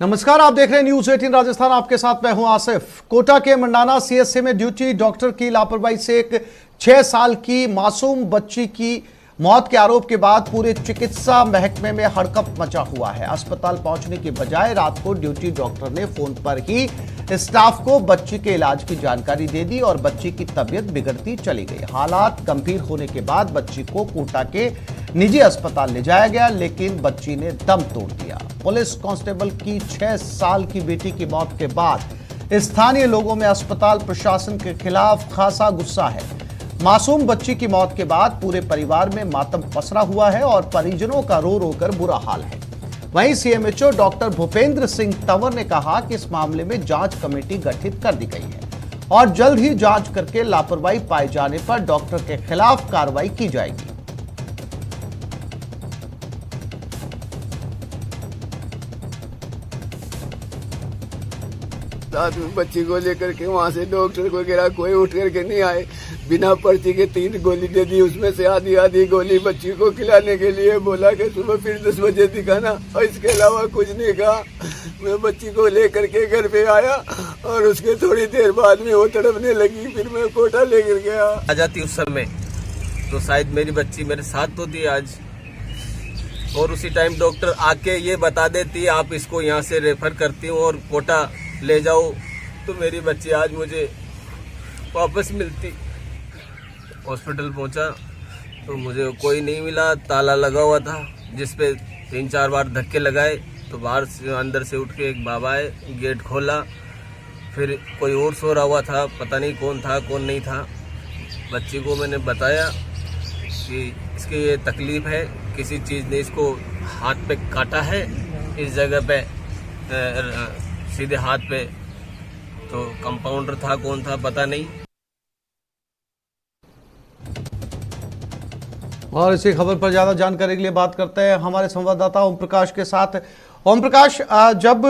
नमस्कार, आप देख रहे हैं न्यूज 18 राजस्थान। आपके साथ मैं हूं आसिफ। कोटा के मंडाना सीएचसी में ड्यूटी डॉक्टर की लापरवाही से एक 6 साल की मासूम बच्ची की मौत के आरोप के बाद पूरे चिकित्सा महकमे में हड़कंप मचा हुआ है। अस्पताल पहुंचने की बजाय रात को ड्यूटी डॉक्टर ने फोन पर ही स्टाफ को बच्ची के इलाज की जानकारी दे दी और बच्ची की तबीयत बिगड़ती चली गई। हालात गंभीर होने के बाद बच्ची को कोटा के निजी अस्पताल ले जाया गया, लेकिन बच्ची ने दम तोड़ दिया। पुलिस कांस्टेबल की 6 साल की बेटी की मौत के बाद स्थानीय लोगों में अस्पताल प्रशासन के खिलाफ खासा गुस्सा है। मासूम बच्ची की मौत के बाद पूरे परिवार में मातम पसरा हुआ है और परिजनों का रो रो कर बुरा हाल है। वहीं सीएमएचओ डॉक्टर भूपेंद्र सिंह तंवर ने कहा कि इस मामले में जांच कमेटी गठित कर दी गई है और जल्द ही जांच करके लापरवाही पाए जाने पर डॉक्टर के खिलाफ कार्रवाई की जाएगी। रात में बच्ची को लेकर के वहाँ से डॉक्टर वगैरह कोई उठ करके नहीं आए। बिना पर्ची के 3 गोली दे दी, उसमें से आधी गोली बच्ची को खिलाने के लिए बोला कि सुबह फिर 10 बजे दिखाना, और इसके अलावा कुछ नहीं कहा। मैं बच्ची को लेकर के घर पे आया और उसके थोड़ी देर बाद में वो तड़पने लगी। फिर मैं कोटा लेकर गया। आ जाती उस समय तो शायद मेरी बच्ची मेरे साथ तो थी आज, और उसी टाइम डॉक्टर आके ये बता देती आप इसको यहाँ से रेफर करती हूँ और कोटा ले जाओ, तो मेरी बच्ची आज मुझे वापस मिलती। हॉस्पिटल पहुंचा तो मुझे कोई नहीं मिला, ताला लगा हुआ था जिसपे 3-4 बार धक्के लगाए तो बाहर से अंदर से उठ के एक बाबा आए, गेट खोला। फिर कोई और सो रहा हुआ था, पता नहीं कौन था कौन नहीं था। बच्ची को मैंने बताया कि इसकी ये तकलीफ है, किसी चीज़ ने इसको हाथ पे काटा है, इस जगह पे सीधे हाथ पे। तो कंपाउंडर था कौन था पता नहीं। और इसी खबर पर ज्यादा जानकारी के लिए बात करते हैं हमारे संवाददाता ओम प्रकाश के साथ। ओम प्रकाश, जब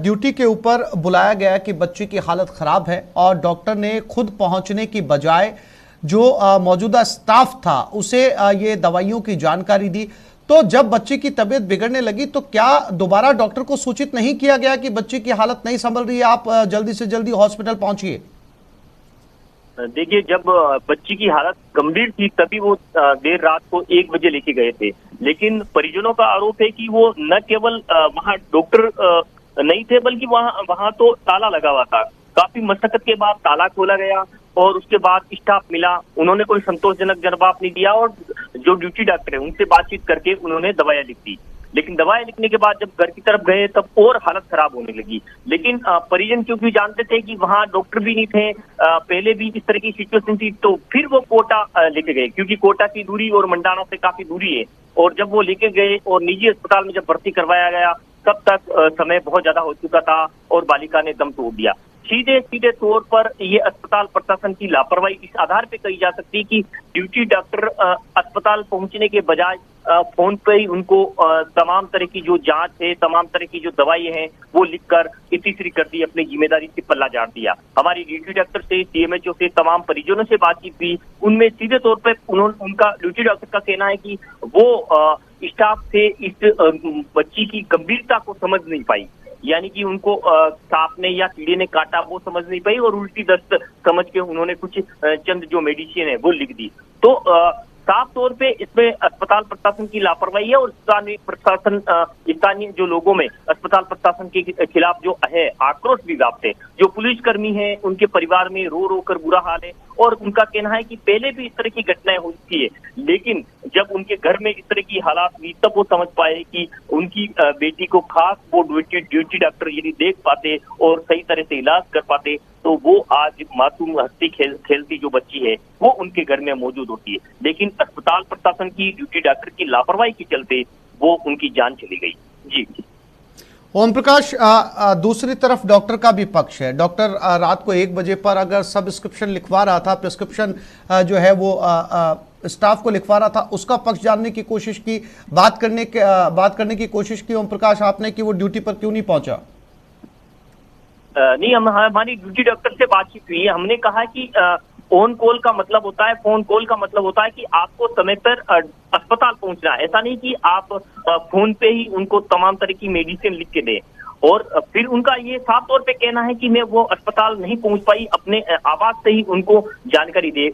ड्यूटी के ऊपर बुलाया गया कि बच्ची की हालत खराब है और डॉक्टर ने खुद पहुंचने की बजाय जो मौजूदा स्टाफ था उसे ये दवाइयों की जानकारी दी, तो जब बच्ची की तबीयत बिगड़ने लगी तो क्या दोबारा डॉक्टर को सूचित नहीं किया गया कि बच्ची की हालत नहीं संभल रही है, आप जल्दी से जल्दी हॉस्पिटल पहुंचिए? देखिए, जब बच्ची की हालत गंभीर थी तभी वो देर रात को 1 बजे लेके गए थे, लेकिन परिजनों का आरोप है कि वो न केवल वहाँ डॉक्टर नहीं थे बल्कि वहाँ तो ताला लगा हुआ था। काफी मशक्कत के बाद ताला खोला गया और उसके बाद स्टाफ मिला, उन्होंने कोई संतोषजनक जवाब नहीं दिया और जो ड्यूटी डॉक्टर है उनसे बातचीत करके उन्होंने दवाइयां लिख दी। लेकिन दवाएं लिखने के बाद जब घर की तरफ गए तब और हालत खराब होने लगी। लेकिन परिजन क्योंकि जानते थे कि वहाँ डॉक्टर भी नहीं थे, पहले भी इस तरह की सिचुएशन थी, तो फिर वो कोटा लेके गए, क्योंकि कोटा की दूरी और मंडाना से काफी दूरी है। और जब वो लेके गए और निजी अस्पताल में जब भर्ती करवाया गया तब तक समय बहुत ज्यादा हो चुका था और बालिका ने दम तोड़ दिया। सीधे तौर पर ये अस्पताल प्रशासन की लापरवाही इस आधार पे कही जा सकती है कि ड्यूटी डॉक्टर अस्पताल पहुंचने के बजाय फोन पे ही उनको तमाम तरह की जो जांच है, तमाम तरह की जो दवाई हैं वो लिखकर इतिश्री कर दी, अपनी जिम्मेदारी से पल्ला झाड़ दिया। हमारी ड्यूटी डॉक्टर से, सीएमएचओ से, तमाम परिजनों से बातचीत हुई, उनमें सीधे तौर पर उनका ड्यूटी डॉक्टर का कहना है कि वो स्टाफ से इस बच्ची की गंभीरता को समझ नहीं पाई, यानी कि उनको सांप ने या कीड़े ने काटा वो समझ नहीं पाई और उल्टी दस्त समझ के उन्होंने कुछ चंद जो मेडिसिन है वो लिख दी। तो साफ तौर पे इसमें अस्पताल प्रशासन की लापरवाही है और स्थानीय जो लोगों में अस्पताल प्रशासन के खिलाफ जो है आक्रोश भी व्याप्त है। जो पुलिसकर्मी हैं उनके परिवार में रो रो कर बुरा हाल है और उनका कहना है कि पहले भी इस तरह की घटनाएं हो चुकी है, लेकिन जब उनके घर में इस तरह की हालात हुई तब वो समझ पाए कि उनकी बेटी को खास वो ड्यूटी डॉक्टर यदि देख पाते और सही तरह से इलाज कर पाते तो वो आज मासूम हंसती खेलती जो बच्ची है वो उनके घर में मौजूद होती है। लेकिन अस्पताल प्रशासन की ड्यूटी डॉक्टर की लापरवाही के चलते वो उनकी जान चली गई। जी ओम प्रकाश, दूसरी तरफ डॉक्टर का भी पक्ष है। डॉक्टर रात को 1 बजे पर अगर सब्सक्रिप्शन लिखवा रहा था, प्रिस्क्रिप्शन जो है वो स्टाफ को लिखवा रहा था, उसका पक्ष जानने की कोशिश की, बात करने की कोशिश की ओम प्रकाश आपने कि वो ड्यूटी पर क्यों नहीं पहुंचा? नहीं, हमारी ड्यूटी डॉक्टर से बातचीत हुई है। हमने कहा कि ऑन कॉल का मतलब होता है, फोन कॉल का मतलब होता है कि आपको समय पर अस्पताल पहुंचना है। ऐसा नहीं कि आप फोन पे ही उनको तमाम तरह की मेडिसिन लिख के दें। और फिर उनका ये साफ तौर पे कहना है कि मैं वो अस्पताल नहीं पहुंच पाई, अपने आवाज से ही उनको जानकारी दे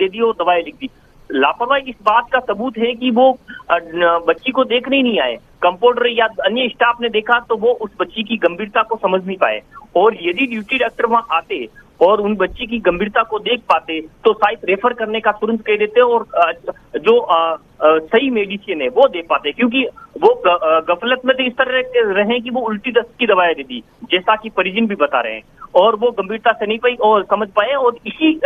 दी और दवाएं लिख दी। लापरवाही इस बात का सबूत है कि वो बच्ची को देखने ही नहीं आए। कंपाउंडर या अन्य स्टाफ ने देखा तो वो उस बच्ची की गंभीरता को समझ नहीं पाए, और यदि ड्यूटी डॉक्टर वहां आते और उन बच्ची की गंभीरता को देख पाते तो शायद रेफर करने का तुरंत कह देते और जो सही मेडिसिन है वो दे पाते, क्योंकि वो गफलत में तो इस तरह रहे कि वो उल्टी दस्त की दवाएं दे दी, जैसा कि परिजन भी बता रहे हैं, और वो गंभीरता से नहीं पाई और समझ पाए, और इसी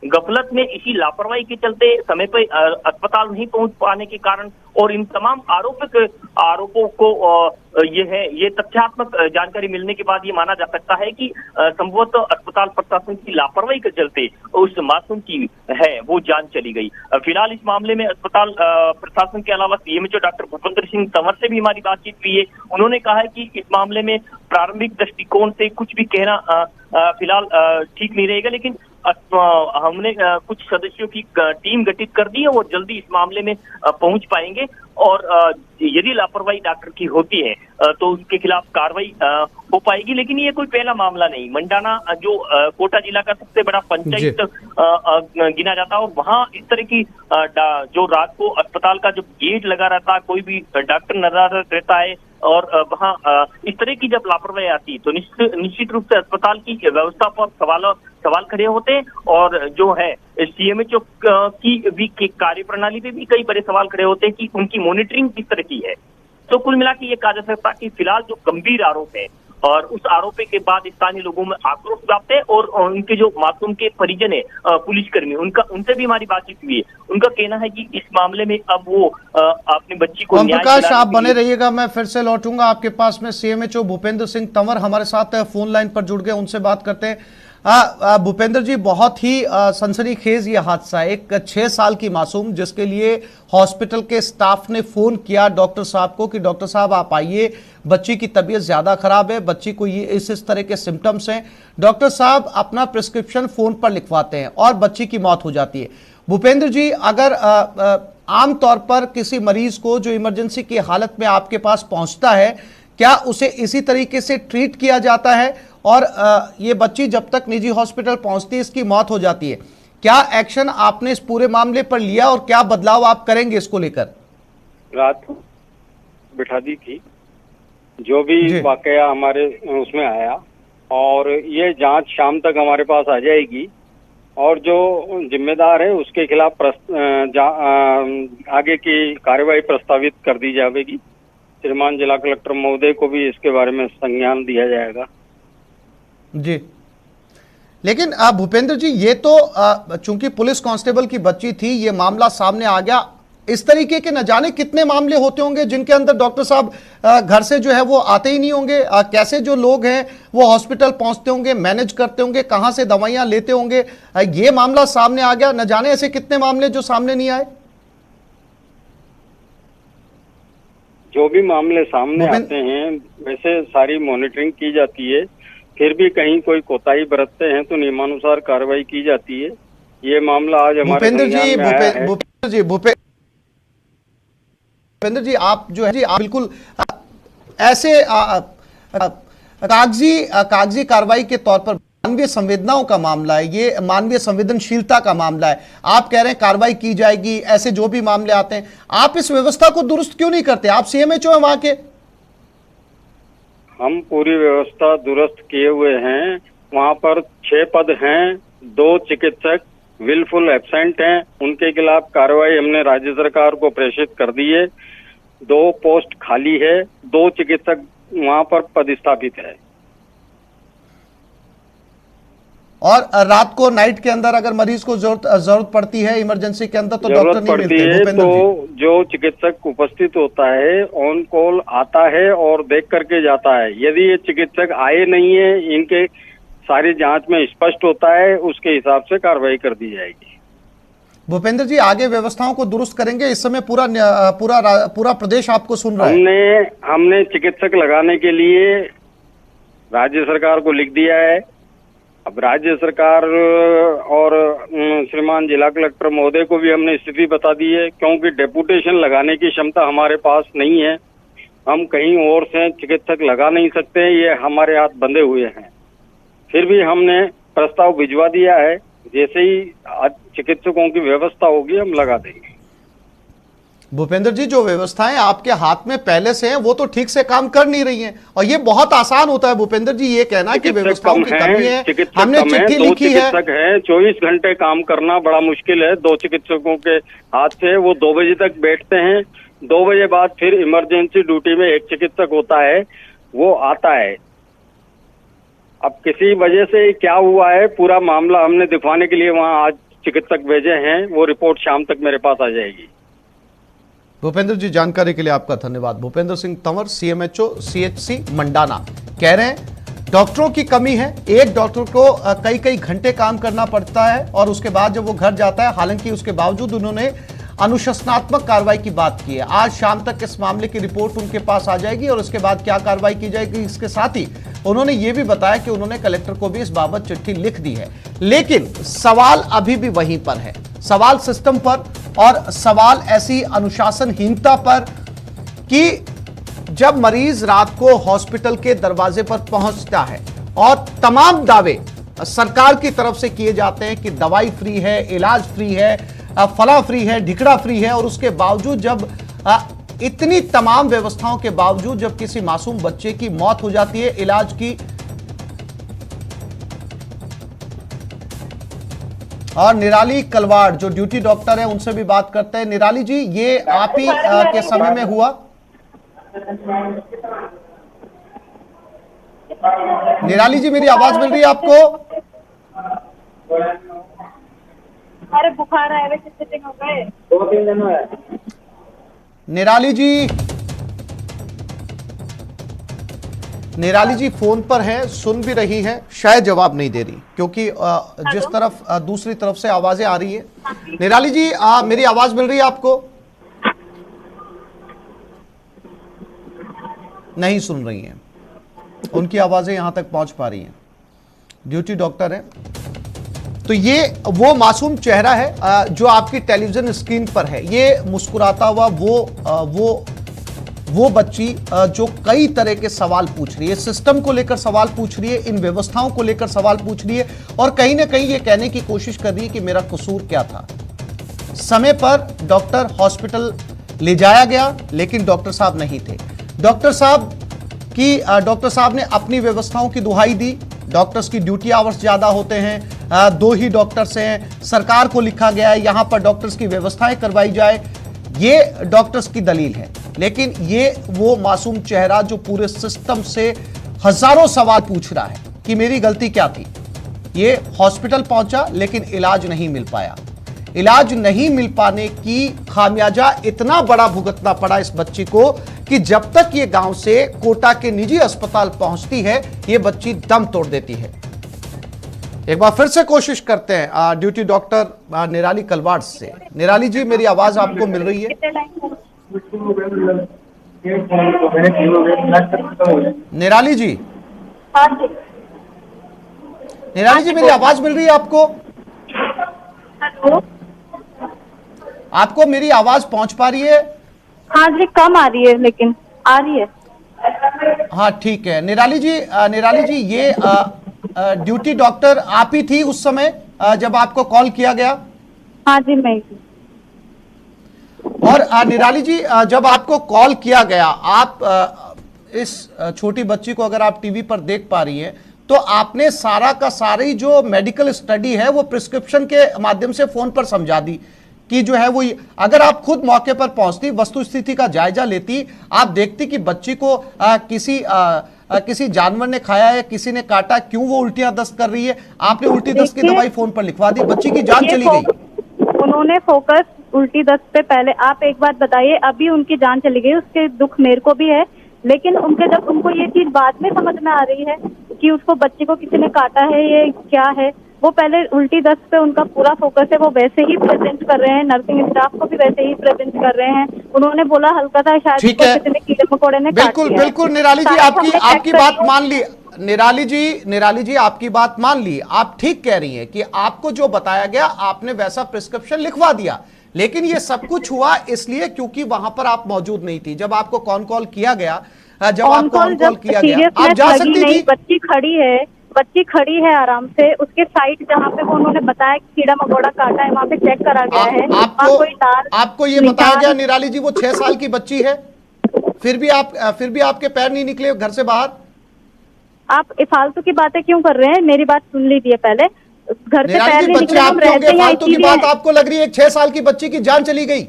गफलत में, इसी लापरवाही के चलते समय पर अस्पताल नहीं पहुंच पाने के कारण और इन तमाम आरोपों को ये तथ्यात्मक जानकारी मिलने के बाद ये माना जा सकता है कि संभवतः अस्पताल प्रशासन की लापरवाही के चलते उस मासूम की है वो जान चली गई। फिलहाल इस मामले में अस्पताल प्रशासन के अलावा सीएमएचओ डॉक्टर भूपेंद्र सिंह तंवर से भी हमारी बातचीत हुई है। उन्होंने कहा है कि इस मामले में प्रारंभिक दृष्टिकोण से कुछ भी कहना फिलहाल ठीक नहीं रहेगा, लेकिन हमने कुछ सदस्यों की टीम गठित कर दी है, वो जल्दी इस मामले में पहुंच पाएंगे, और यदि लापरवाही डॉक्टर की होती है तो उसके खिलाफ कार्रवाई हो पाएगी। लेकिन ये कोई पहला मामला नहीं। मंडाना जो कोटा जिला का सबसे बड़ा पंचायत गिना जाता है, और वहाँ इस तरह की जो रात को अस्पताल का जो गेट लगा रहता है, कोई भी डॉक्टर नजर रहता है, और वहाँ इस तरह की जब लापरवाही आती है तो निश्चित रूप से अस्पताल की व्यवस्था पर सवाल खड़े होते हैं, और जो है सीएमएचओ की भी कार्यप्रणाली पे भी कई बड़े सवाल खड़े होते हैं कि उनकी मॉनिटरिंग किस तरह की है। तो कुल मिला के ये कहा जा सकता है कि फिलहाल जो गंभीर आरोप है और उस आरोप के बाद स्थानीय लोगों में आक्रोश व्याप्त है, और उनके जो मासूम के परिजन है पुलिसकर्मी, उनसे भी हमारी बातचीत हुई है। उनका कहना है कि इस मामले में अब वो अपनी बच्ची को न्याय प्रकाश, आप बने रहिएगा, मैं फिर से लौटूंगा आपके पास में। सीएमएचओ भूपेंद्र सिंह तंवर हमारे साथ फोन लाइन पर जुड़ गए, उनसे बात करते हैं। भूपेंद्र जी, बहुत ही सनसनीखेज ये हादसा है। एक 6 साल की मासूम जिसके लिए हॉस्पिटल के स्टाफ ने फोन किया डॉक्टर साहब को कि डॉक्टर साहब आप आइए, बच्ची की तबीयत ज्यादा खराब है, बच्ची को ये इस तरह के सिम्टम्स हैं। डॉक्टर साहब अपना प्रिस्क्रिप्शन फोन पर लिखवाते हैं और बच्ची की मौत हो जाती है। भूपेंद्र जी, अगर आमतौर पर किसी मरीज को जो इमरजेंसी की हालत में आपके पास पहुंचता है, क्या उसे इसी तरीके से ट्रीट किया जाता है? और ये बच्ची जब तक निजी हॉस्पिटल पहुंचती है इसकी मौत हो जाती है, क्या एक्शन आपने इस पूरे मामले पर लिया और क्या बदलाव आप करेंगे इसको लेकर? रात बिठा दी थी, जो भी वाकया हमारे उसमें आया, और ये जांच शाम तक हमारे पास आ जाएगी, और जो जिम्मेदार है उसके खिलाफ आगे की कार्रवाई प्रस्तावित कर दी जाएगी। श्रीमान जिला कलेक्टर महोदय को भी इसके बारे में संज्ञान दिया जाएगा। जी, लेकिन भूपेंद्र जी, ये तो चूंकि पुलिस कांस्टेबल की बच्ची थी, ये मामला सामने आ गया। इस तरीके के न जाने कितने मामले होते होंगे जिनके अंदर डॉक्टर साहब घर से जो है वो आते ही नहीं होंगे। कैसे जो लोग हैं वो हॉस्पिटल पहुंचते होंगे, मैनेज करते होंगे, कहां से दवाइयां लेते होंगे। ये मामला सामने आ गया, न जाने ऐसे कितने मामले जो सामने नहीं आए। जो भी मामले सामने आते हैं वैसे सारी मॉनिटरिंग की जाती है, फिर भी कहीं कोई कोताही बरतते हैं तो नियमानुसार कार्रवाई की जाती है। ये मामला आज हमारे भूपेंद्र जी, आप जो है जी, आप बिल्कुल ऐसे कागजी कार्रवाई के तौर पर, मानवीय संवेदनाओं का मामला है, ये मानवीय संवेदनशीलता का मामला है। आप कह रहे हैं कार्रवाई की जाएगी, ऐसे जो भी मामले आते हैं, आप इस व्यवस्था को दुरुस्त क्यों नहीं करते? आप सीएमएचओ हैं वहां के। हम पूरी व्यवस्था दुरुस्त किए हुए हैं। वहाँ पर 6 पद हैं, 2 चिकित्सक विलफुल एब्सेंट हैं, उनके खिलाफ कार्रवाई हमने राज्य सरकार को प्रेषित कर दी है। 2 पोस्ट खाली है, 2 चिकित्सक वहाँ पर पदस्थापित है। और रात को नाइट के अंदर अगर मरीज को जरूरत पड़ती है इमरजेंसी के अंदर तो डॉक्टर नहीं मिलते हैं, तो जो चिकित्सक उपस्थित होता है ऑन कॉल आता है और देख करके जाता है। यदि ये चिकित्सक आए नहीं है, इनके सारी जांच में स्पष्ट होता है, उसके हिसाब से कार्रवाई कर दी जाएगी। भूपेंद्र जी, आगे व्यवस्थाओं को दुरुस्त करेंगे। इस समय पूरा प्रदेश आपको सुन रहा है। हमने चिकित्सक लगाने के लिए राज्य सरकार को लिख दिया है। अब राज्य सरकार और श्रीमान जिला कलेक्टर महोदय को भी हमने स्थिति बता दी है, क्योंकि डेपुटेशन लगाने की क्षमता हमारे पास नहीं है। हम कहीं और से चिकित्सक लगा नहीं सकते, ये हमारे हाथ बंधे हुए हैं। फिर भी हमने प्रस्ताव भिजवा दिया है, जैसे ही चिकित्सकों की व्यवस्था होगी हम लगा देंगे। भूपेंद्र जी, जो व्यवस्थाएं आपके हाथ में पहले से हैं वो तो ठीक से काम कर नहीं रही हैं, और ये बहुत आसान होता है भूपेंद्र जी ये कहना कि व्यवस्थाओं की कमी है। हमने चिट्ठी लिखी है, 24 घंटे काम करना बड़ा मुश्किल है 2 चिकित्सकों के हाथ से। वो 2 बजे तक बैठते हैं, 2 बजे बाद फिर इमरजेंसी ड्यूटी में एक चिकित्सक होता है, वो आता है। अब किसी वजह से क्या हुआ है, पूरा मामला हमने दिखवाने के लिए वहाँ आज चिकित्सक भेजे हैं, वो रिपोर्ट शाम तक मेरे पास आ जाएगी। भूपेंद्र जी जानकारी के लिए आपका धन्यवाद। भूपेंद्र सिंह तंवर, CMHO CHC मंडाना, कह रहे हैं डॉक्टरों की कमी है। एक डॉक्टर को कई कई घंटे काम करना पड़ता है और उसके बाद जब वो घर जाता है, हालांकि उसके बावजूद उन्होंने अनुशासनात्मक कार्रवाई की बात की है। आज शाम तक इस मामले की रिपोर्ट उनके पास आ जाएगी और उसके बाद क्या कार्रवाई की जाएगी। इसके साथ ही उन्होंने ये भी बताया कि उन्होंने कलेक्टर को भी इस बाबत चिट्ठी लिख दी है। लेकिन सवाल अभी भी वहीं पर है, सवाल सिस्टम पर और सवाल ऐसी अनुशासनहीनता पर कि जब मरीज रात को हॉस्पिटल के दरवाजे पर पहुंचता है और तमाम दावे सरकार की तरफ से किए जाते हैं कि दवाई फ्री है, इलाज फ्री है, फला फ्री है, ढिकड़ा फ्री है, और उसके बावजूद जब इतनी तमाम व्यवस्थाओं के बावजूद जब किसी मासूम बच्चे की मौत हो जाती है इलाज की, और निराली कलवाड़ जो ड्यूटी डॉक्टर है उनसे भी बात करते हैं। निराली जी, ये आप ही के समय में हुआ? निराली जी, मेरी आवाज मिल रही है आपको? अरे बुखार आए हुए कितने दिन हो गए? 2-3 दिन हुए। निराली जी फोन पर हैं, सुन भी रही हैं, शायद जवाब नहीं दे रही क्योंकि जिस तरफ दूसरी तरफ से आवाजें आ रही है। निराली जी, मेरी आवाज मिल रही है आपको? नहीं सुन रही हैं, उनकी आवाजें यहां तक पहुंच पा रही हैं। ड्यूटी डॉक्टर है, तो ये वो मासूम चेहरा है जो आपकी टेलीविजन स्क्रीन पर है। ये मुस्कुराता हुआ वो बच्ची जो कई तरह के सवाल पूछ रही है, सिस्टम को लेकर सवाल पूछ रही है, इन व्यवस्थाओं को लेकर सवाल पूछ रही है, और कहीं ना कहीं ये कहने की कोशिश कर रही है कि मेरा कसूर क्या था। समय पर डॉक्टर हॉस्पिटल ले जाया गया, लेकिन डॉक्टर साहब नहीं थे। डॉक्टर साहब ने अपनी व्यवस्थाओं की दुहाई दी। डॉक्टर्स की ड्यूटी आवर्स ज्यादा होते हैं, 2 ही डॉक्टर्स हैं, सरकार को लिखा गया है यहां पर डॉक्टर्स की व्यवस्थाएं करवाई जाए, ये डॉक्टर्स की दलील है। लेकिन ये वो मासूम चेहरा जो पूरे सिस्टम से हजारों सवाल पूछ रहा है कि मेरी गलती क्या थी। ये हॉस्पिटल पहुंचा लेकिन इलाज नहीं मिल पाया। इलाज नहीं मिल पाने की खामियाजा इतना बड़ा भुगतना पड़ा इस बच्ची को कि जब तक ये गांव से कोटा के निजी अस्पताल पहुंचती है, ये बच्ची दम तोड़ देती है। एक बार फिर से कोशिश करते हैं ड्यूटी डॉक्टर निराली कलवाड़ से। निराली जी, मेरी आवाज आपको मिल रही है? निराली जी, हाँ जी। निराली जी, मेरी आवाज मिल रही है आपको? हेलो, आपको मेरी आवाज पहुंच पा रही है? हाँ जी, कम आ रही है लेकिन आ रही है। हाँ ठीक है। निराली जी, ये ड्यूटी डॉक्टर आप ही थी उस समय जब आपको कॉल किया गया? हाँ जी, मैं। और निराली जी, जब आपको कॉल किया गया, आप इस छोटी बच्ची को अगर आप टीवी पर देख पा रही हैं, तो आपने सारा का सारी जो मेडिकल स्टडी है वो प्रिस्क्रिप्शन के माध्यम से फोन पर समझा दी कि जो है वो, अगर आप खुद मौके पर पहुंचती, वस्तु स्थिति का जायजा लेती, आप देखती कि बच्ची को किसी जानवर ने खाया है, किसी ने काटा, क्यों वो उल्टियां दस्त कर रही है, आपने उल्टी दस्त की दवाई फोन पर लिखवा दी, बच्ची की जान चली गई। उन्होंने फोकस उल्टी दस्त पे पहले, आप एक बात बताइए, अभी उनकी जान चली गई, उसके दुख मेरे को भी है, लेकिन जब उनको ये चीज बाद में समझ में आ रही है कि उसको बच्चे को किसी ने काटा है, ये क्या है, वो पहले उल्टी दस्त पे उनका पूरा फोकस है, वो वैसे ही प्रेजेंट कर रहे हैं, नर्सिंग स्टाफ को भी वैसे ही प्रेजेंट कर रहे हैं। उन्होंने बोला हल्का था, शायद किसी ने कीड़े मकोड़े ने काट दिया। बिल्कुल निराली जी, आपकी बात मान ली। निराली जी, आपकी बात मान ली, आप ठीक कह रही हैं कि आपको जो बताया गया आपने वैसा प्रिस्क्रिप्शन लिखवा दिया, लेकिन ये सब कुछ हुआ इसलिए क्योंकि वहां पर आप मौजूद नहीं थी जब आपको कॉन कॉल किया गया। जब आपको ऑन कॉल किया गया आप जा सकती थी। बच्ची खड़ी है आराम से, उसके साइड जहाँ पे वो उन्होंने बताया कि कीड़ा मकोड़ा काटा है वहाँ पे चेक करा गया है। आपको ये बताया गया निराली जी वो 6 साल की बच्ची है, फिर भी आपके पैर नहीं निकले घर से बाहर। आप फालतू की बातें क्यों कर रहे हैं? मेरी बात सुन लीजिए पहले। घर से पैर नहीं निकले, हम रहते हैं फालतू की बात आपको लग रही है? 6 साल की बच्ची की जान चली गई।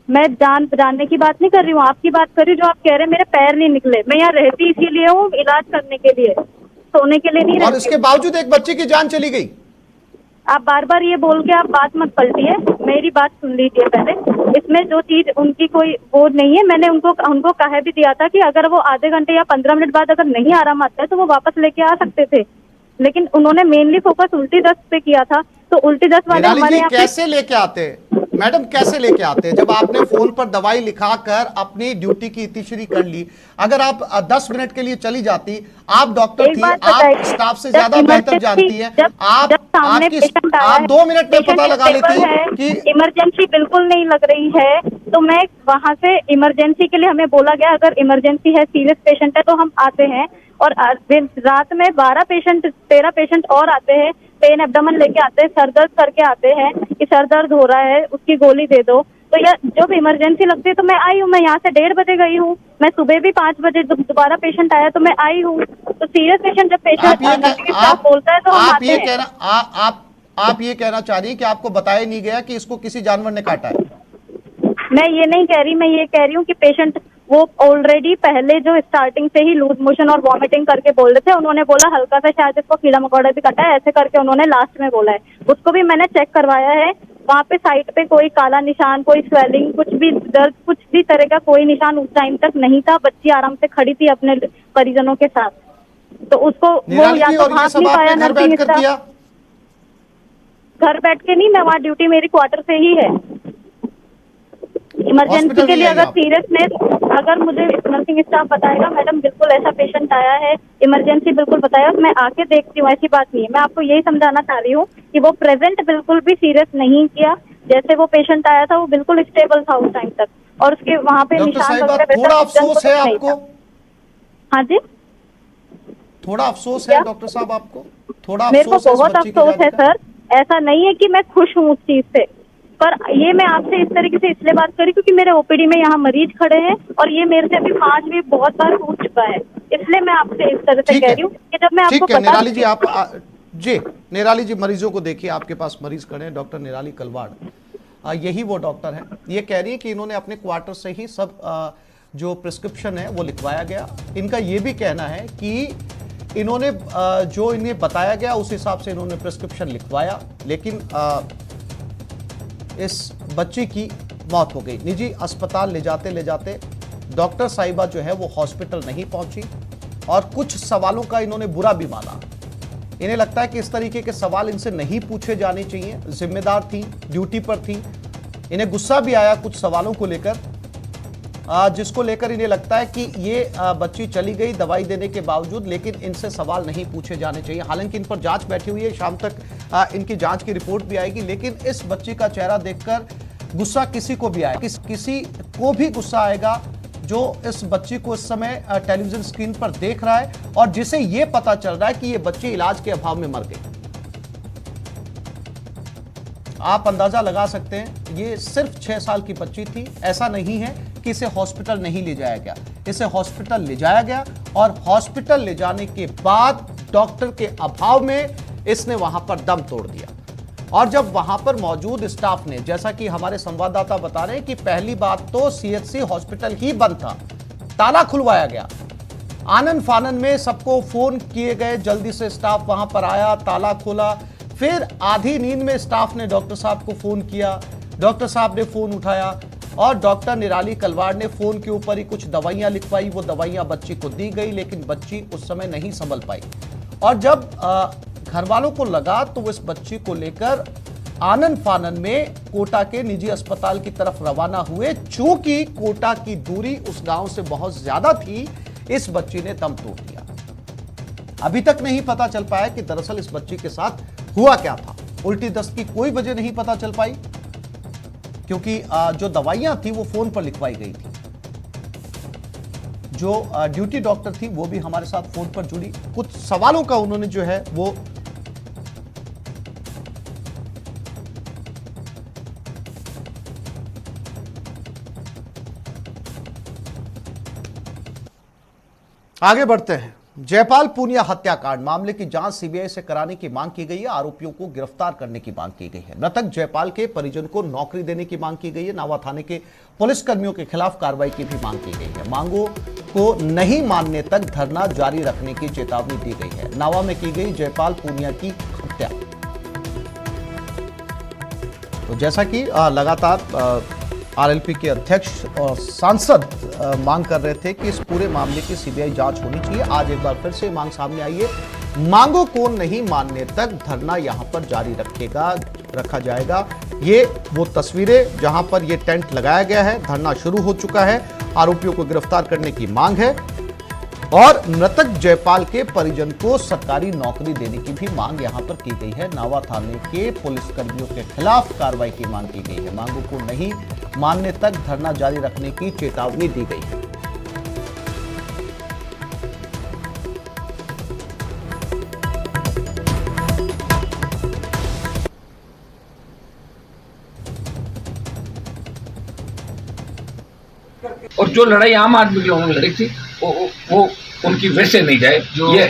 मैं जान जानने की बात नहीं कर रही हूँ, आपकी बात कर रही हूँ। जो आप कह रहे हैं मेरे पैर नहीं निकले, मैं यहाँ रहती इसीलिए हूँ, इलाज करने के लिए, सोने के लिए नहीं। और इसके बावजूद एक बच्चे की जान चली गई। आप बार बार ये बोल के आप बात मत पलटिए, मेरी बात सुन लीजिए पहले। इसमें जो चीज उनकी कोई वो नहीं है, मैंने उनको कह भी दिया था कि अगर वो आधे घंटे या 15 मिनट बाद अगर नहीं आराम आता है तो वो वापस लेके आ सकते थे, लेकिन उन्होंने मेनली फोकस उल्टी दस्त पे किया था। तो उल्टी दस्त वाले हमारे यहाँ कैसे लेके आते हैं मैडम, कैसे लेके आते हैं? जब आपने फोन पर दवाई लिखाकर अपनी ड्यूटी की इतिश्री कर ली, अगर आप 10 मिनट के लिए चली जाती, आप डॉक्टर थी, आप स्टाफ से ज्यादा बेहतर जानती हैं, आप 2 मिनट में पता लगा लेती कि इमरजेंसी बिल्कुल नहीं लग रही है, तो मैं वहां से इमरजेंसी के लिए हमें बोला गया अगर इमरजेंसी है, सीरियस पेशेंट है तो हम आते हैं। और रात में 13 पेशेंट और आते हैं, पेन एब्डोमेन लेके आते हैं, सर दर्द करके आते हैं कि सर दर्द हो रहा है, उसकी गोली दे दो। तो यह जब इमरजेंसी लगती है तो मैं आई हूँ, मैं यहाँ से 1:30 बजे गई हूँ, मैं सुबह भी 5 बजे जब दोबारा पेशेंट आया तो मैं आई हूँ। तो सीरियस पेशेंट जब पेशेंट बोलता है तो हम आते हैं। आप ये कहना चाह रही है कि आपको बताया नहीं गया कि इसको किसी जानवर ने काटा है? मैं ये नहीं कह रही, मैं ये कह रही हूँ कि पेशेंट वो ऑलरेडी पहले जो स्टार्टिंग से ही लूज मोशन और वॉमिटिंग करके बोल रहे थे, उन्होंने बोला हल्का सा शायद इसको कीड़ा मकोड़ा भी कटा है, ऐसे करके उन्होंने लास्ट में बोला है। उसको भी मैंने चेक करवाया है, वहाँ पे साइड पे कोई काला निशान, कोई स्वेलिंग, कुछ भी दर्द, कुछ भी तरह का कोई निशान उस टाइम तक नहीं था। बच्ची आराम से खड़ी थी अपने परिजनों के साथ। तो उसको वो या तो भाग नहीं पाया, नर्सिंग स्टाफ। घर बैठ के नहीं, मैं वहाँ ड्यूटी मेरी क्वार्टर से ही है। इमरजेंसी के लिए अगर सीरियसनेस, अगर मुझे नर्सिंग स्टाफ बताएगा मैडम बिल्कुल ऐसा पेशेंट आया है, इमरजेंसी बिल्कुल बताया, मैं आके देखती हूँ, ऐसी बात नहीं है। मैं आपको यही समझाना चाह रही हूँ कि वो प्रेजेंट बिल्कुल भी सीरियस नहीं किया। जैसे वो पेशेंट आया था वो बिल्कुल स्टेबल था उस टाइम तक, और उसके वहाँ पे निशान वगैरह। थोड़ा अफसोस है आपको? हाँ जी, थोड़ा अफसोस है डॉक्टर साहब आपको? थोड़ा मेरे को बहुत अफसोस है सर, ऐसा नहीं है कि मैं खुश हूँ उस चीज से, पर ये मैं आपसे इस तरीके से इसलिए बात करी क्योंकि मेरे ओपीडी में यहाँ मरीज खड़े हैं और ये मेरे से अभी 5 भी बहुत बार हो चुका है, इसलिए मैं आपसे इस तरह से कह रही हूँ कि जब मैं आपको निराली जी आप जी निराली जी मरीजों को देखिए, आपके पास मरीज खड़े हैं, डॉक्टर निराली कलवाड़, यही वो डॉक्टर हैं। ये कह रही है कि इन्होंने अपने क्वार्टर से ही सब जो प्रिस्क्रिप्शन है वो लिखवाया गया। इनका ये भी कहना है कि इन्होंने जो इन्हें बताया गया उस हिसाब से इन्होंने प्रिस्क्रिप्शन लिखवाया, लेकिन इस बच्ची की मौत हो गई। निजी अस्पताल ले जाते डॉक्टर साहिबा जो है वो हॉस्पिटल नहीं पहुंची और कुछ सवालों का इन्होंने बुरा भी माना। इन्हें लगता है कि इस तरीके के सवाल इनसे नहीं पूछे जाने चाहिए, जिम्मेदार थी, ड्यूटी पर थी। इन्हें गुस्सा भी आया कुछ सवालों को लेकर, जिसको लेकर इन्हें लगता है कि ये बच्ची चली गई दवाई देने के बावजूद, लेकिन इनसे सवाल नहीं पूछे जाने चाहिए। हालांकि इन पर जांच बैठी हुई है, शाम तक इनकी जांच की रिपोर्ट भी आएगी, लेकिन इस बच्ची का चेहरा देखकर गुस्सा किसी को भी आएगा, किसी को भी गुस्सा आएगा जो इस बच्ची को इस समय टेलीविजन स्क्रीन पर देख रहा है और जिसे ये पता चल रहा है कि ये बच्ची इलाज के अभाव में मर गई। आप अंदाजा लगा सकते हैं, ये सिर्फ 6 साल की बच्ची थी। ऐसा नहीं है कि इसे हॉस्पिटल नहीं ले जाया गया, इसे हॉस्पिटल ले जाया गया और हॉस्पिटल ले जाने के बाद डॉक्टर के अभाव में इसने वहां पर दम तोड़ दिया। और जब वहां पर मौजूद स्टाफ ने, जैसा कि हमारे संवाददाता बता रहे हैं कि पहली बात तो सीएचसी हॉस्पिटल ही बंद था, ताला खुलवाया गया, आनन फानन में सबको फोन किए गए, जल्दी से स्टाफ वहां पर आया, ताला खोला, फिर आधी नींद में स्टाफ ने डॉक्टर साहब को फोन किया, डॉक्टर साहब ने फोन उठाया और डॉक्टर निराली कलवाड़ ने फोन के ऊपर ही कुछ दवाइयां लिखवाई। वो दवाइयां बच्ची को दी गई, लेकिन बच्ची उस समय नहीं संभल पाई। और जब घर वालों को लगा तो वो इस बच्ची को लेकर आनन फानन में कोटा के निजी अस्पताल की तरफ रवाना हुए। चूंकि कोटा की दूरी उस गांव से बहुत ज्यादा थी, इस बच्ची ने दम तोड़ दिया। अभी तक नहीं पता चल पाया कि दरअसल इस बच्ची के साथ हुआ क्या था। उल्टी दस्त की कोई वजह नहीं पता चल पाई। क्योंकि जो दवाइयां थी वो फोन पर लिखवाई गई थी। जो ड्यूटी डॉक्टर थी वो भी हमारे साथ फोन पर जुड़ी, कुछ सवालों का उन्होंने जो है वो आगे बढ़ते हैं। जयपाल पूनिया हत्याकांड मामले की जांच सीबीआई से कराने की मांग की गई है। आरोपियों को गिरफ्तार करने की मांग की गई है। मृतक जयपाल के परिजन को नौकरी देने की मांग की गई है। नावा थाने के पुलिसकर्मियों के खिलाफ कार्रवाई की भी मांग की गई है। मांगों को नहीं मानने तक धरना जारी रखने की चेतावनी दी गई है। नावा में की गई जयपाल पूनिया की हत्या। तो जैसा कि लगातार आरएलपी के अध्यक्ष और सांसद मांग कर रहे थे कि इस पूरे मामले की सीबीआई जांच होनी चाहिए, आज एक बार फिर से मांग सामने आई है। मांगों को नहीं मानने तक धरना यहां पर जारी रखा जाएगा। ये वो तस्वीरें जहां पर ये टेंट लगाया गया है, धरना शुरू हो चुका है। आरोपियों को गिरफ्तार करने की मांग है और मृतक जयपाल के परिजन को सरकारी नौकरी देने की भी मांग यहां पर की गई है। नावा थाने के पुलिसकर्मियों के खिलाफ कार्रवाई की मांग की गई है। मांगों को नहीं मानने तक धरना जारी रखने की चेतावनी दी गई है। और जो लड़ाई आम आदमी के लोगों ने लड़ी थी वो उनकी वैसे नहीं जाए,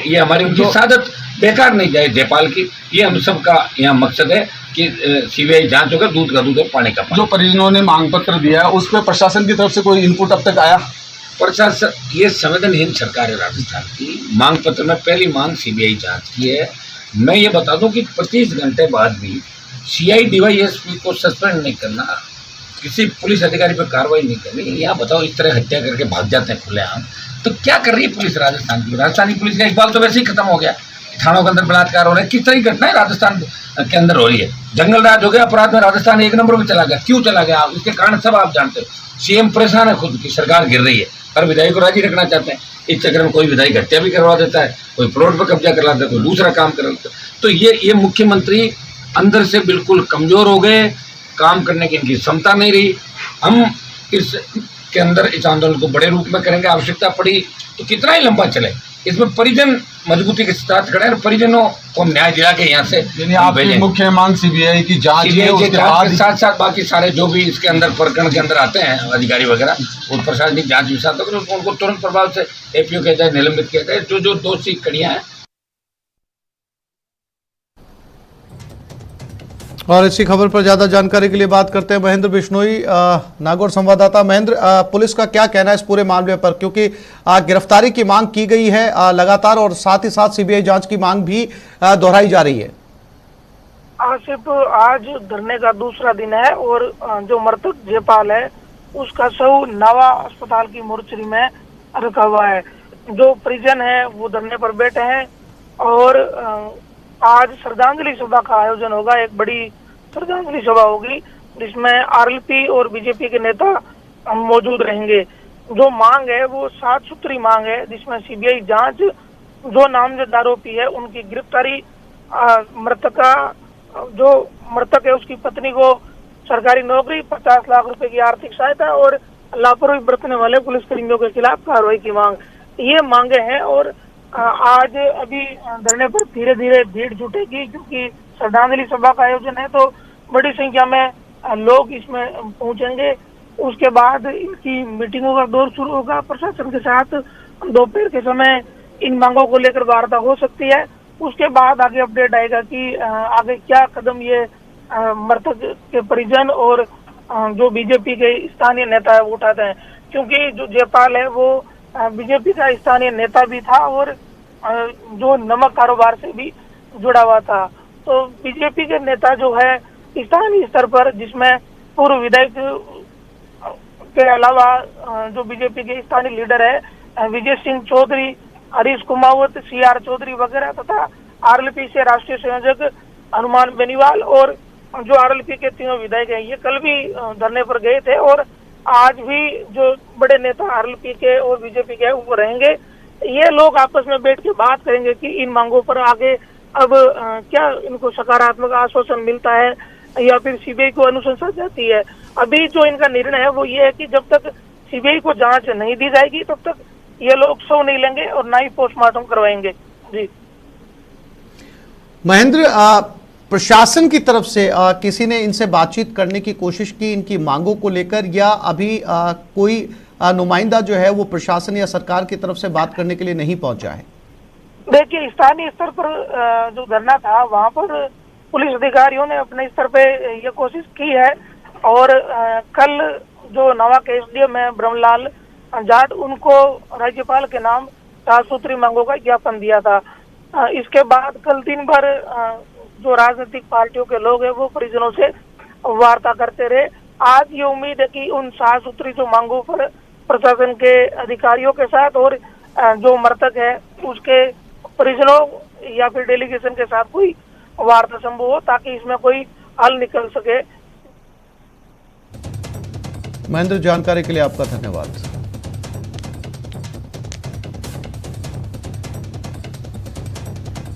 ये हमारी उनकी सादत बेकार नहीं जाए जयपाल की। ये हम सबका यहाँ मकसद है कि सीबीआई जांच होकर दूध का दूध है पानी का पानी। जो परिजनों ने मांग पत्र दिया है उस पर प्रशासन की तरफ से कोई इनपुट अब तक आया? प्रशासन, ये संवेदनहीन सरकार है राजस्थान की। मांग पत्र में पहली मांग सीबीआई जांच की है। मैं ये बता दूं कि 25 घंटे बाद भी CI DYSP को सस्पेंड नहीं करना, किसी पुलिस अधिकारी पर कार्रवाई नहीं करनी। यहाँ बताओ, इस तरह हत्या करके भाग जाते हैं खुलेआम, तो क्या कर रही है पुलिस राजस्थान की? राजस्थान की पुलिस का इकबाल तो वैसे ही खत्म हो गया। थानों के अंदर बलात्कार हो रहे हैं, किस तरह की घटनाएं राजस्थान के अंदर हो रही है। जंगल राज हो गया, अपराध में राजस्थान 1 नंबर पर चला गया। क्यों चला गया? इसके कारण सब आप जानते हो। CM परेशान है खुद की, सरकार गिर रही है, हर विधायक को राजी रखना चाहते हैं। इस चक्कर में कोई विधायक हत्या भी करवा देता है, कोई प्लॉट पर कब्जा करवा देता है, कोई दूसरा काम कर लेता है। तो ये मुख्यमंत्री अंदर से बिल्कुल कमजोर हो गए, काम करने की इनकी क्षमता नहीं रही। हम इसके अंदर इस आंदोलन को बड़े रूप में करेंगे। आवश्यकता पड़ी तो कितना ही लंबा चले, इसमें परिजन मजबूती के साथ खड़े हैं। परिजनों को न्याय दिला के यहाँ से यानी आपकी मुख्य मांग सीबीआई की जांच है, उसके बाद साथ साथ बाकी सारे जो भी इसके अंदर प्रकरण के अंदर आते हैं अधिकारी वगैरह, वो प्रशासनिक जांच भी साथ होकर उनको तुरंत प्रभाव से APO किया जाए, निलंबित किया जाए। जो दोषी कड़ियाँ हैं। और इसी खबर पर ज्यादा जानकारी के लिए बात करते हैं महेंद्र बिश्नोई, नागौर संवाददाता। महेंद्र, पुलिस का क्या कहना है इस पूरे मामले पर, क्योंकि गिरफ्तारी की मांग की गई है लगातार और साथ ही साथ सीबीआई जांच की मांग भी दोहराई जा रही है। आसिफ, आज धरने का दूसरा दिन है और जो मृतक जयपाल है उसका शव नावा अस्पताल की मोर्चरी में रखा हुआ है। जो परिजन है वो धरने पर बैठे हैं और आज श्रद्धांजलि सभा का आयोजन होगा। एक बड़ी श्रद्धांजलि सभा होगी जिसमें आरएलपी और बीजेपी के नेता मौजूद रहेंगे। जो मांग है वो 7 सूत्री मांग है, जिसमें सीबीआई जांच, जो नामजद आरोपी है उनकी गिरफ्तारी, जो मृतक है उसकी पत्नी को सरकारी नौकरी, 50 लाख रुपए की आर्थिक सहायता और लापरवाही बरतने वाले पुलिसकर्मियों के खिलाफ कार्रवाई की मांग, ये मांगे हैं। और आज अभी धरने पर धीरे धीरे भीड़ जुटेगी, क्योंकि श्रद्धांजलि सभा का आयोजन है तो बड़ी संख्या में लोग इसमें पहुंचेंगे। उसके बाद इनकी मीटिंगों का दौर शुरू होगा प्रशासन के साथ। दोपहर के समय इन मांगों को लेकर वार्ता हो सकती है। उसके बाद आगे अपडेट आएगा कि आगे क्या कदम ये मृतक के परिजन और जो बीजेपी के स्थानीय नेता है वो उठाते हैं, क्योंकि जो जयपाल है वो बीजेपी का स्थानीय नेता भी था और जो नमक कारोबार से भी जुड़ा हुआ था। तो बीजेपी के नेता जो है स्थानीय स्तर पर, जिसमें पूर्व विधायक के अलावा जो बीजेपी के स्थानीय लीडर है विजय सिंह चौधरी, हरीश कुमावत, CR चौधरी वगैरह, तथा आरएलपी से राष्ट्रीय संयोजक हनुमान बेनीवाल और जो आरएलपी के 3 विधायक हैं, ये कल भी धरने पर गए थे और आज भी जो बड़े नेता आरएलपी के और बीजेपी के वो रहेंगे। ये लोग आपस में बैठ के बात करेंगे कि इन मांगों पर आगे अब क्या इनको सकारात्मक आश्वासन मिलता है या फिर सीबीआई को अनुशंसा जाती है। अभी जो इनका निर्णय है वो ये है कि जब तक सीबीआई को जांच नहीं दी जाएगी तब तक ये लोग सो नहीं लेंगे और ना ही पोस्टमार्टम करवाएंगे। जी महेंद्र, प्रशासन की तरफ से किसी ने इनसे बातचीत करने की कोशिश की इनकी मांगों को लेकर, या अभी कोई नुमाइंदा जो है वो प्रशासन या सरकार की तरफ से बात करने के लिए नहीं पहुंचा है? देखिए, स्थानीय स्तर पर जो धरना था वहां पर पुलिस अधिकारियों ने अपने स्तर पे ये कोशिश की है और कल जो नवा के एसडीएम है ब्रह्मलाल जाट, उनको राज्यपाल के नाम 7 सूत्री मांगों का ज्ञापन दिया था। इसके बाद कल दिन भर जो राजनीतिक पार्टियों के लोग हैं वो परिजनों से वार्ता करते रहे। आज ये उम्मीद है कि उन 7 सूत्री जो मांगों पर प्रशासन के अधिकारियों के साथ और जो मृतक है उसके परिजनों या फिर डेलीगेशन के साथ कोई वार्ता संभव हो ताकि इसमें कोई हल निकल सके। महेंद्र, जानकारी के लिए आपका धन्यवाद।